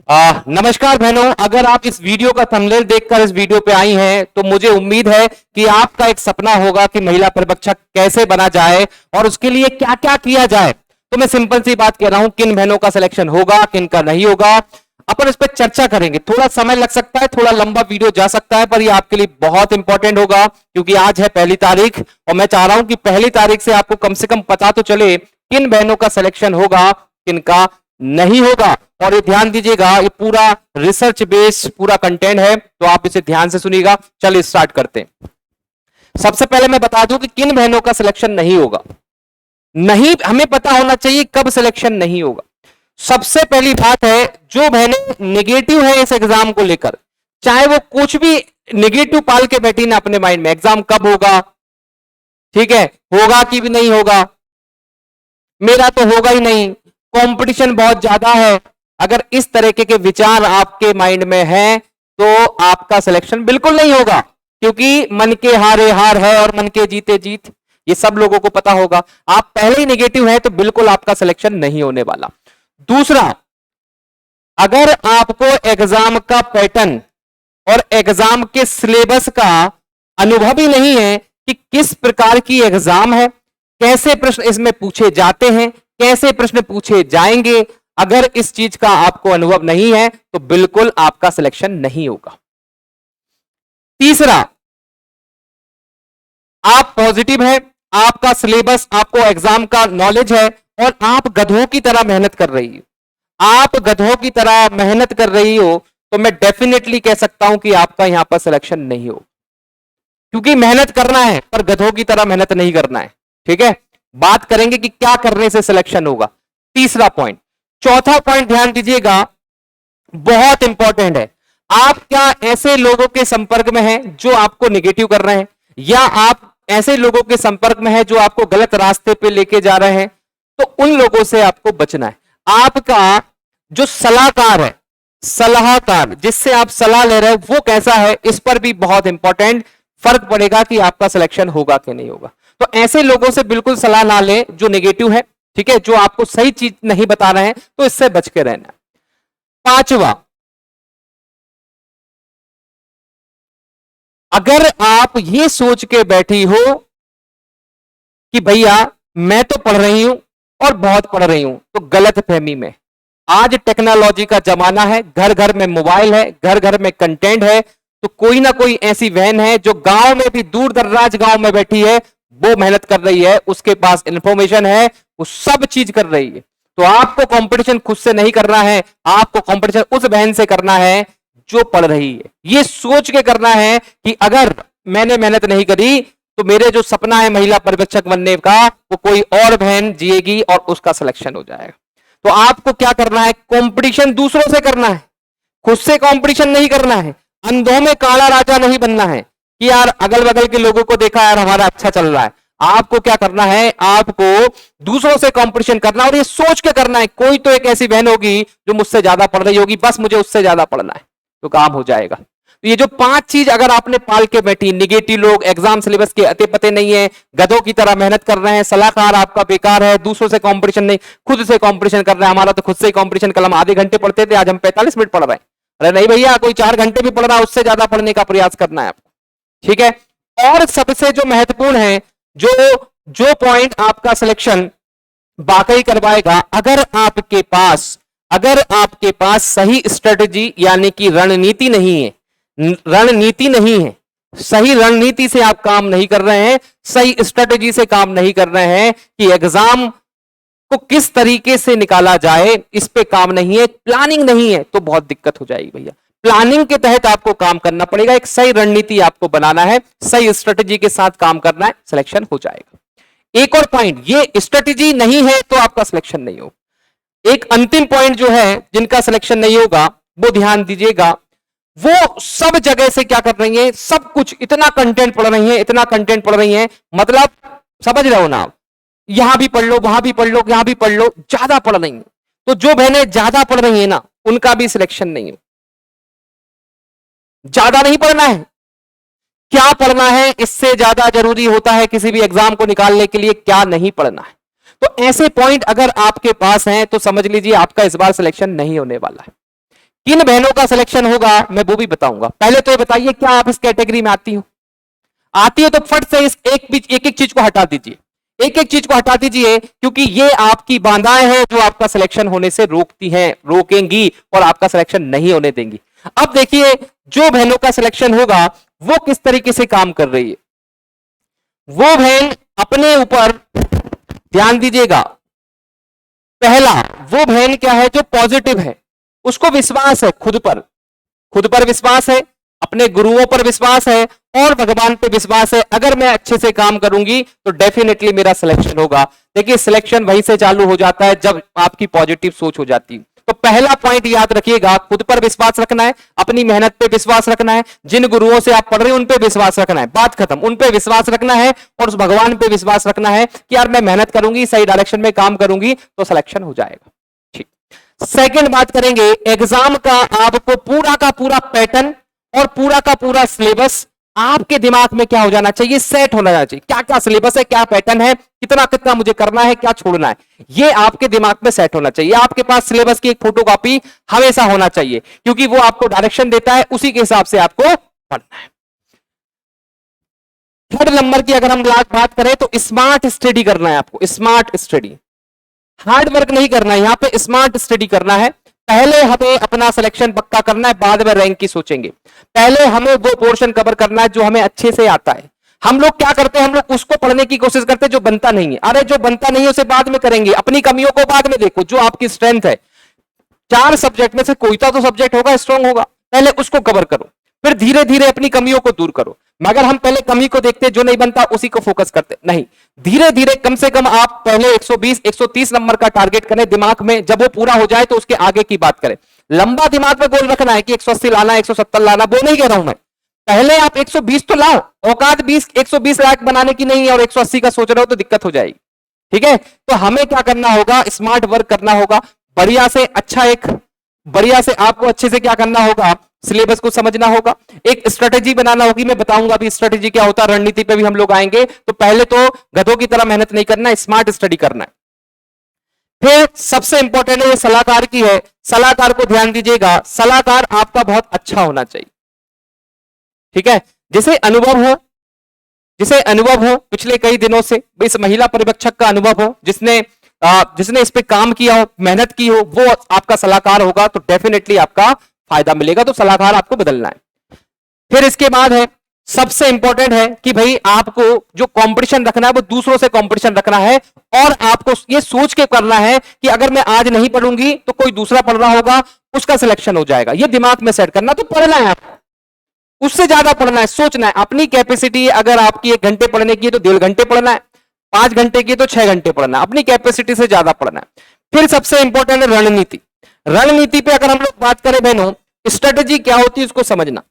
नमस्कार बहनों, अगर आप इस वीडियो का थंबनेल देखकर इस वीडियो पे आई हैं तो मुझे उम्मीद है कि आपका एक सपना होगा कि महिला पर्यवेक्षक कैसे बना जाए और उसके लिए क्या क्या किया जाए। तो मैं सिंपल सी बात कह रहा हूं, किन बहनों का सिलेक्शन होगा, किन का नहीं होगा, अपन इस पर चर्चा करेंगे। थोड़ा समय लग सकता है, थोड़ा लंबा वीडियो जा सकता है, पर यह आपके लिए बहुत इंपॉर्टेंट होगा क्योंकि आज है पहली तारीख और मैं चाह रहा हूं कि पहली तारीख से आपको कम से कम पता तो चले किन बहनों का सिलेक्शन होगा, किन का नहीं होगा। और ये ध्यान दीजिएगा, ये पूरा रिसर्च बेस्ड पूरा कंटेंट है, तो आप इसे ध्यान से सुनिएगा। चलिए स्टार्ट करते हैं। सबसे पहले मैं बता दूं कि किन बहनों का सिलेक्शन नहीं होगा। नहीं, हमें पता होना चाहिए कब सिलेक्शन नहीं होगा। सबसे पहली बात है, जो बहनें नेगेटिव है इस एग्जाम को लेकर, चाहे वो कुछ भी नेगेटिव पाल के बैठी ना अपने माइंड में, एग्जाम कब होगा, ठीक है, होगा कि भी नहीं होगा, मेरा तो होगा ही नहीं, कंपटीशन बहुत ज्यादा है, अगर इस तरीके के विचार आपके माइंड में हैं तो आपका सिलेक्शन बिल्कुल नहीं होगा, क्योंकि मन के हारे हार है और मन के जीते जीत, ये सब लोगों को पता होगा। आप पहले ही नेगेटिव है तो बिल्कुल आपका सिलेक्शन नहीं होने वाला। दूसरा, अगर आपको एग्जाम का पैटर्न और एग्जाम के सिलेबस का अनुभव ही नहीं है कि किस प्रकार की एग्जाम है, कैसे प्रश्न इसमें पूछे जाते हैं, कैसे प्रश्न पूछे जाएंगे, अगर इस चीज का आपको अनुभव नहीं है तो बिल्कुल आपका सिलेक्शन नहीं होगा। तीसरा, आप पॉजिटिव है, आपका सिलेबस, आपको एग्जाम का नॉलेज है और आप गधों की तरह मेहनत कर रही हो, आप गधों की तरह मेहनत कर रही हो, तो मैं डेफिनेटली कह सकता हूं कि आपका यहां पर सिलेक्शन नहीं हो, क्योंकि मेहनत करना है पर गधों की तरह मेहनत नहीं करना है। ठीक है, बात करेंगे कि क्या करने से सिलेक्शन होगा। तीसरा पॉइंट। चौथा पॉइंट ध्यान दीजिएगा, बहुत इंपॉर्टेंट है। आप क्या ऐसे लोगों के संपर्क में हैं जो आपको निगेटिव कर रहे हैं, या आप ऐसे लोगों के संपर्क में हैं जो आपको गलत रास्ते पे लेके जा रहे हैं, तो उन लोगों से आपको बचना है। आपका जो सलाहकार है, सलाहकार जिससे आप सलाह ले रहे हैं, वो कैसा है, इस पर भी बहुत इंपॉर्टेंट फर्क पड़ेगा कि आपका सिलेक्शन होगा कि नहीं होगा। तो ऐसे लोगों से बिल्कुल सलाह ना लें जो नेगेटिव है, ठीक है, जो आपको सही चीज नहीं बता रहे हैं, तो इससे बच के रहना। पांचवा, अगर आप ये सोच के बैठी हो कि भैया मैं तो पढ़ रही हूं और बहुत पढ़ रही हूं, तो गलत फहमी में। आज टेक्नोलॉजी का जमाना है, घर घर में मोबाइल है, घर घर में कंटेंट है, तो कोई ना कोई ऐसी बहन है जो गांव में भी, दूर दराज गांव में बैठी है, वो मेहनत कर रही है, उसके पास इंफॉर्मेशन है, वो सब चीज कर रही है। तो आपको कंपटीशन खुद से नहीं करना है, आपको कंपटीशन उस बहन से करना है जो पढ़ रही है। ये सोच के करना है कि अगर मैंने मेहनत नहीं करी तो मेरे जो सपना है महिला पर्यवेक्षक बनने का, वो कोई और बहन जिएगी और उसका सिलेक्शन हो जाएगा। तो आपको क्या करना है, कंपटीशन दूसरों से करना है, खुद से कंपटीशन नहीं करना है। अंधों में काला राजा नहीं बनना है कि यार अगल बगल के लोगों को देखा यार हमारा अच्छा चल रहा है। आपको क्या करना है, आपको दूसरों से कंपटीशन करना, और ये सोच के करना है कोई तो एक ऐसी बहन होगी जो मुझसे ज्यादा पढ़ रही होगी, बस मुझे उससे ज्यादा पढ़ना है, तो काम हो जाएगा। तो ये जो 5 चीज अगर आपने पाल के बैठी, निगेटिव लोग, एग्जाम सिलेबस के अते पते नहीं है, गधों की तरह मेहनत कर रहे हैं, सलाहकार आपका बेकार है, दूसरों से कंपटीशन नहीं, खुद से कंपटीशन कर रहे हैं। हमारा तो खुद से ही कंपटीशन, कल हम आधे घंटे पढ़ते थे, आज हम 45 मिनट पढ़ रहे हैं। अरे नहीं भैया, कोई 4 घंटे भी पढ़ रहा है, उससे ज्यादा पढ़ने का प्रयास करना है आपको। ठीक है, और सबसे जो महत्वपूर्ण है, जो जो पॉइंट आपका सिलेक्शन वाकई करवाएगा, अगर आपके पास सही स्ट्रेटजी यानी कि रणनीति नहीं है, रणनीति नहीं है, सही रणनीति से आप काम नहीं कर रहे हैं, सही स्ट्रेटजी से काम नहीं कर रहे हैं कि एग्जाम को किस तरीके से निकाला जाए, इस पे काम नहीं है, प्लानिंग नहीं है, तो बहुत दिक्कत हो जाएगी भैया। प्लानिंग के तहत आपको काम करना पड़ेगा, एक सही रणनीति आपको बनाना है, सही स्ट्रेटजी के साथ काम करना है, सिलेक्शन हो जाएगा। एक और पॉइंट, ये स्ट्रेटजी नहीं है तो आपका सिलेक्शन नहीं होगा। एक अंतिम पॉइंट जो है जिनका सिलेक्शन नहीं होगा, वो ध्यान दीजिएगा, वो सब जगह से क्या कर रही है, सब कुछ इतना कंटेंट पढ़ रही है, इतना कंटेंट पढ़ रही है, मतलब समझ रहे हो ना, यहां भी पढ़ लो, वहां भी पढ़ लो, यहां भी पढ़ लो, ज्यादा पढ़ रही है। तो जो बहनें ज्यादा पढ़ रही है ना, उनका भी सिलेक्शन नहीं हो। ज्यादा नहीं पढ़ना है, क्या पढ़ना है, इससे ज्यादा जरूरी होता है किसी भी एग्जाम को निकालने के लिए क्या नहीं पढ़ना है। तो ऐसे पॉइंट अगर आपके पास हैं तो समझ लीजिए आपका इस बार सिलेक्शन नहीं होने वाला है। किन बहनों का सिलेक्शन होगा मैं वो भी बताऊंगा। पहले तो ये बताइए क्या आप इस कैटेगरी में आती हो? आती है तो फट से इस एक एक चीज को हटा दीजिए, एक एक चीज को हटा दीजिए, क्योंकि ये आपकी बाधाएं हैं जो आपका सिलेक्शन होने से रोकती हैं, रोकेंगी और आपका सिलेक्शन नहीं होने देंगी। अब देखिए जो बहनों का सिलेक्शन होगा वो किस तरीके से काम कर रही है। वो बहन अपने ऊपर ध्यान दीजिएगा, पहला वो बहन क्या है जो पॉजिटिव है, उसको विश्वास है खुद पर विश्वास है, अपने गुरुओं पर विश्वास है और भगवान पे विश्वास है। अगर मैं अच्छे से काम करूंगी तो डेफिनेटली मेरा सिलेक्शन होगा। देखिए सिलेक्शन वहीं से चालू हो जाता है जब आपकी पॉजिटिव सोच हो जाती है। तो पहला पॉइंट याद रखिएगा, खुद पर विश्वास रखना है, अपनी मेहनत पे विश्वास रखना है, जिन गुरुओं से आप पढ़ रहे हैं उन पे विश्वास रखना है, बात खत्म। उन पे विश्वास रखना है और उस भगवान पे विश्वास रखना है कि यार मैं मेहनत करूंगी, सही डायरेक्शन में काम करूंगी तो सिलेक्शन हो जाएगा। ठीक, सेकंड बात करेंगे, एग्जाम का आपको पूरा का पूरा पैटर्न और पूरा का पूरा सिलेबस आपके दिमाग में क्या हो जाना चाहिए, सेट होना चाहिए। क्या क्या सिलेबस है, क्या पैटर्न है, कितना कितना मुझे करना है, क्या छोड़ना है, ये आपके दिमाग में सेट होना चाहिए। आपके पास सिलेबस की एक फोटोकॉपी हमेशा होना चाहिए, क्योंकि वो आपको डायरेक्शन देता है, उसी के हिसाब से आपको पढ़ना है। थर्ड नंबर की अगर हम बात करें तो स्मार्ट स्टडी करना है आपको, स्मार्ट स्टडी, हार्ड वर्क नहीं करना है, यहां पे स्मार्ट स्टडी करना है। पहले हमें अपना सिलेक्शन पक्का करना है, बाद में रैंक की सोचेंगे। पहले हमें वो पोर्शन कवर करना है जो हमें अच्छे से आता है। हम लोग क्या करते हैं, हम लोग उसको पढ़ने की कोशिश करते हैं जो बनता नहीं है। अरे जो बनता नहीं है उसे बाद में करेंगे, अपनी कमियों को बाद में देखो। जो आपकी स्ट्रेंथ है, 4 सब्जेक्ट में से कोई तो सब्जेक्ट होगा स्ट्रांग होगा, पहले उसको कवर करो, फिर धीरे धीरे अपनी कमियों को दूर करो। मगर हम पहले कमी को देखते, जो नहीं बनता उसी को फोकस करते नहीं। धीरे धीरे कम से कम आप पहले 120 130 नंबर का टारगेट करें दिमाग में, जब वो पूरा हो जाए तो उसके आगे की बात करें। लंबा दिमाग में गोल रखना है कि 180 लाना, 170 लाना, वो नहीं कह रहा हूं मैं। पहले आप 120 तो लाओ, औकात 120 लाख बनाने की नहीं है और 180 का सोच रहे हो तो दिक्कत हो जाएगी। ठीक है, तो हमें क्या करना होगा, स्मार्ट वर्क करना होगा, बढ़िया से अच्छा एक बढ़िया से आपको अच्छे से क्या करना होगा, सिलेबस को समझना होगा, एक स्ट्रेटेजी बनाना होगी। मैं बताऊंगा अभी स्ट्रेटेजी क्या होता है, रणनीति पे भी हम लोग आएंगे। तो पहले तो गधों की तरह मेहनत नहीं करना है, स्मार्ट स्टडी करना है। फिर सबसे इंपॉर्टेंट है ये सलाहकार की है, सलाहकार को ध्यान दीजिएगा, सलाहकार आपका बहुत अच्छा होना चाहिए। ठीक है, जिसे अनुभव हो पिछले कई दिनों से, इस महिला पर्यवेक्षक का अनुभव हो, जिसने इस पे काम किया हो, मेहनत की हो, वो आपका सलाहकार होगा तो डेफिनेटली आपका फायदा मिलेगा। तो सलाहकार आपको बदलना है। फिर इसके बाद है सबसे इंपॉर्टेंट है कि भाई आपको जो कंपटीशन रखना है वो दूसरों से कंपटीशन रखना है, और आपको ये सोच के करना है कि अगर मैं आज नहीं पढ़ूंगी तो कोई दूसरा पढ़ रहा होगा, उसका सिलेक्शन हो जाएगा। ये दिमाग में सेट करना। तो पढ़ना है आपको, उससे ज्यादा पढ़ना है, सोचना है। अपनी कैपेसिटी अगर आपकी 1 घंटे पढ़ने की है तो 1.5 घंटे पढ़ना है, 5 घंटे की तो 6 घंटे पढ़ना है, अपनी कैपेसिटी से ज्यादा पढ़ना है। फिर सबसे इंपॉर्टेंट है रणनीति। रणनीति पे अगर हम लोग बात करें बहनों, स्ट्रेटेजी क्या होती है उसको समझना।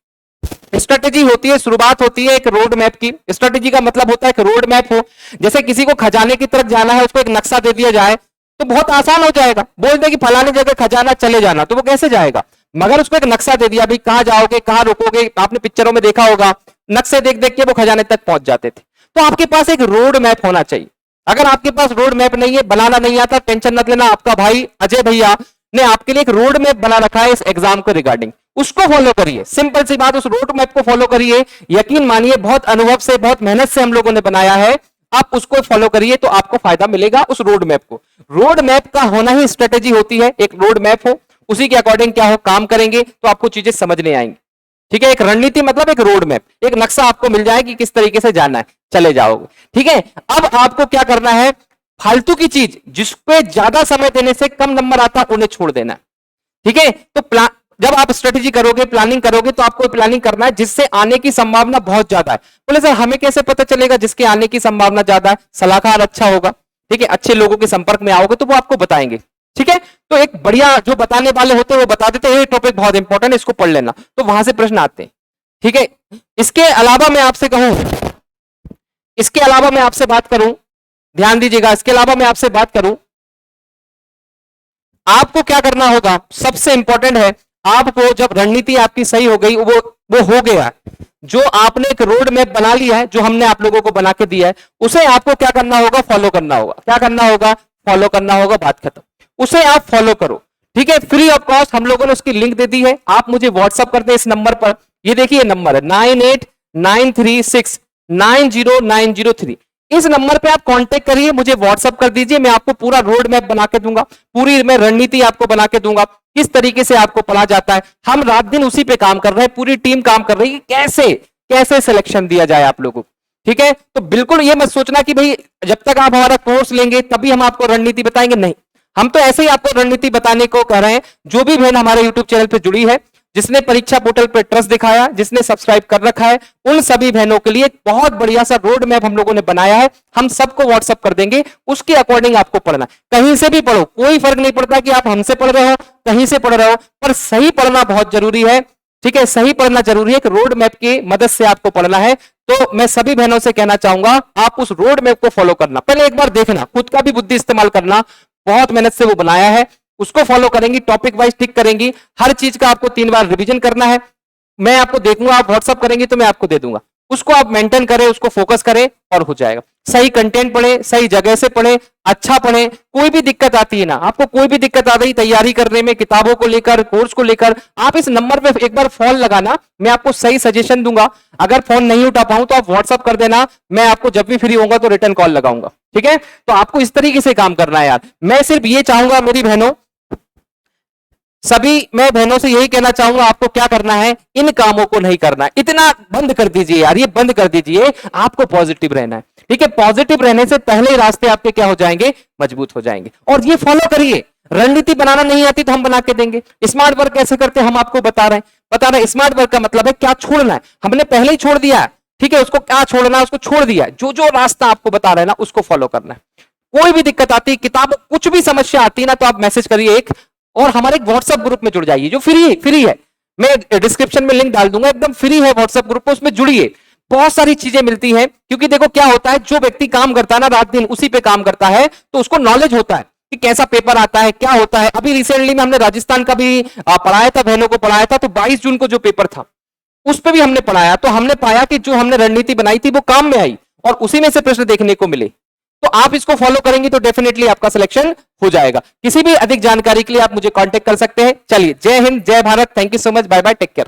स्ट्रेटेजी होती है, शुरुआत होती है एक रोड मैप की। स्ट्रेटेजी का मतलब होता है कि रोड मैप हो, जैसे किसी को खजाने की तरफ जाना है, उसको एक नक्शा दे दिया जाए तो बहुत आसान हो जाएगा। बोल दे कि फलाने जगह खजाना, चले जाना, तो वो कैसे जाएगा। मगर उसको एक नक्शा दे दिया, भाई कहां जाओगे, कहां रुकोगे। आपने पिक्चरों में देखा होगा, नक्शे देख देख के वो खजाने तक पहुंच जाते थे। तो आपके पास एक रोड मैप होना चाहिए। अगर आपके पास रोड मैप नहीं है, बनाना नहीं आता, टेंशन मत लेना, आपका भाई अजय भैया ने आपके लिए एक रोड मैप बना रखा है इस एग्जाम को रिगार्डिंग, उसको फॉलो करिए। सिंपल सी बात, उस रोड मैप को फॉलो करिए। यकीन मानिए बहुत अनुभव से, बहुत मेहनत से हम लोगों ने बनाया है। आप उसको फॉलो करिए तो आपको फायदा मिलेगा उस रोड मैप को। रोड मैप का होना ही स्ट्रेटेजी होती है। एक रोड मैप हो, उसी के अकॉर्डिंग क्या हो काम करेंगे तो आपको चीजें समझने आएंगी। ठीक है, एक रणनीति मतलब एक रोड मैप, एक नक्शा आपको मिल जाए कि किस तरीके से जाना है, चले जाओगे। ठीक है, अब आपको क्या करना है, फालतू की चीज जिसपे ज्यादा समय देने से कम नंबर आता है उन्हें छोड़ देना है। ठीक है, तो जब आप स्ट्रेटेजी करोगे, प्लानिंग करोगे, तो आपको प्लानिंग करना है जिससे आने की संभावना बहुत ज्यादा है। बोले सर हमें कैसे पता चलेगा जिसके आने की संभावना ज्यादा है? सलाहकार अच्छा होगा, ठीक है, अच्छे लोगों के संपर्क में आओगे तो वो आपको बताएंगे। ठीक है, तो एक बढ़िया जो बताने वाले होते हैं वो बता देते हैं ये टॉपिक बहुत इंपॉर्टेंट है, इसको पढ़ लेना, तो वहां से प्रश्न आते हैं। ठीक है, इसके अलावा मैं आपसे कहूं, इसके अलावा मैं आपसे बात करूं, ध्यान दीजिएगा, इसके अलावा मैं आपसे बात करूं, आपको क्या करना होगा, सबसे इंपॉर्टेंट है आपको, जब रणनीति आपकी सही हो गई, वो हो गया, जो आपने एक रोड मैप बना लिया है, जो हमने आप लोगों को बना के दिया है, उसे आपको क्या करना होगा, फॉलो करना होगा। क्या करना होगा, फॉलो करना होगा, बात खत्म। उसे आप फॉलो करो। ठीक है। ठीक है, फ्री ऑफ कॉस्ट हम लोगों ने उसकी लिंक दे दी है, आप मुझे व्हाट्सअप कर दें इस नंबर पर। ये देखिए नंबर है 9893690903। इस नंबर पे आप कांटेक्ट करिए, मुझे व्हाट्सअप कर दीजिए, मैं आपको पूरा रोड मैप बना के दूंगा, पूरी मैं रणनीति आपको बना के दूंगा, किस तरीके से आपको पढ़ा जाता है। हम रात दिन उसी पे काम कर रहे हैं, पूरी टीम काम कर रही है, कैसे कैसे सिलेक्शन दिया जाए आप लोगों को। ठीक है, तो बिल्कुल ये मत सोचना कि भाई जब तक आप हमारा कोर्स लेंगे तभी हम आपको रणनीति बताएंगे, नहीं, हम तो ऐसे ही आपको रणनीति बताने को कह रहे हैं। जो भी बहन हमारे यूट्यूब चैनल पे जुड़ी है, जिसने परीक्षा पोर्टल पर ट्रस्ट दिखाया, जिसने सब्सक्राइब कर रखा है, उन सभी बहनों के लिए एक बहुत बढ़िया सा रोड मैप हम लोगों ने बनाया है, हम सबको व्हाट्सअप कर देंगे, उसके अकॉर्डिंग आपको पढ़ना। कहीं से भी पढ़ो, कोई फर्क नहीं पड़ता कि आप हमसे पढ़ रहे हो कहीं से पढ़ रहे हो, पर सही पढ़ना बहुत जरूरी है। ठीक है, सही पढ़ना जरूरी है कि रोड मैप की मदद से आपको पढ़ना है। तो मैं सभी बहनों से कहना चाहूंगा आप उस रोड मैप को फॉलो करना, पहले एक बार देखना, खुद का भी बुद्धि इस्तेमाल करना, बहुत मेहनत से वो बनाया है, उसको फॉलो करेंगी, टॉपिक वाइज टिक करेंगी, हर चीज का आपको 3 बार रिवीजन करना है। मैं आपको देखूंगा, आप व्हाट्सअप करेंगे तो मैं आपको दे दूंगा, उसको आप मेंटेन करें, उसको फोकस करें और हो जाएगा। सही कंटेंट पढ़े, सही जगह से पढ़े, अच्छा पढ़े। कोई भी दिक्कत आती है ना, आपको कोई भी दिक्कत आ रही तैयारी करने में, किताबों को लेकर, कोर्स को लेकर, आप इस नंबर पे एक बार फोन लगाना, मैं आपको सही सजेशन दूंगा। अगर फोन नहीं उठा पाऊं तो आप व्हाट्सअप कर देना, मैं आपको जब भी फ्री होगा तो रिटर्न कॉल लगाऊंगा। ठीक है, तो आपको इस तरीके से काम करना है यार। मैं सिर्फ ये चाहूंगा मेरी बहनों, सभी मैं बहनों से यही कहना चाहूंगा, आपको क्या करना है, इन कामों को नहीं करना है, इतना बंद कर दीजिए यार, ये बंद कर दीजिए, आपको पॉजिटिव रहना है। ठीक है, पॉजिटिव रहने से पहले रास्ते आपके क्या हो जाएंगे, मजबूत हो जाएंगे। और ये फॉलो करिए, रणनीति बनाना नहीं आती तो हम बना के देंगे। स्मार्ट वर्क कैसे करते हैं हम आपको बता रहे हैं। स्मार्ट वर्क का मतलब है क्या छोड़ना है, हमने पहले ही छोड़ दिया है। ठीक है, उसको क्या छोड़ना है, उसको छोड़ दिया है। जो जो रास्ता आपको बता रहे हैं ना, उसको फॉलो करना है। कोई भी दिक्कत आती है, किताब कुछ भी समस्या आती है ना, तो आप मैसेज करिए एक, और हमारे एक व्हाट्सएप ग्रुप में जुड़ जाइए, जो फ्री है। मैं डिस्क्रिप्शन में लिंक डाल दूंगा, एकदम फ्री है व्हाट्सएप ग्रुप, उसमें जुड़िए, बहुत सारी चीजें मिलती हैं। क्योंकि देखो क्या होता है, जो व्यक्ति काम करता है ना, रात दिन उसी पे काम करता है, तो उसको नॉलेज होता है कि कैसा पेपर आता है, क्या होता है। अभी रिसेंटली में हमने राजस्थान का भी पढ़ाया था, बहनों को पढ़ाया था, तो 22 जून को जो पेपर था उस पर भी हमने पढ़ाया, तो हमने पाया कि जो हमने रणनीति बनाई थी वो काम में आई, और उसी में से प्रश्न देखने को मिले। तो आप इसको फॉलो करेंगे तो डेफिनेटली आपका सिलेक्शन हो जाएगा। किसी भी अधिक जानकारी के लिए आप मुझे कांटेक्ट कर सकते हैं। चलिए, जय हिंद, जय Bharat, thank you so much, bye bye, take care.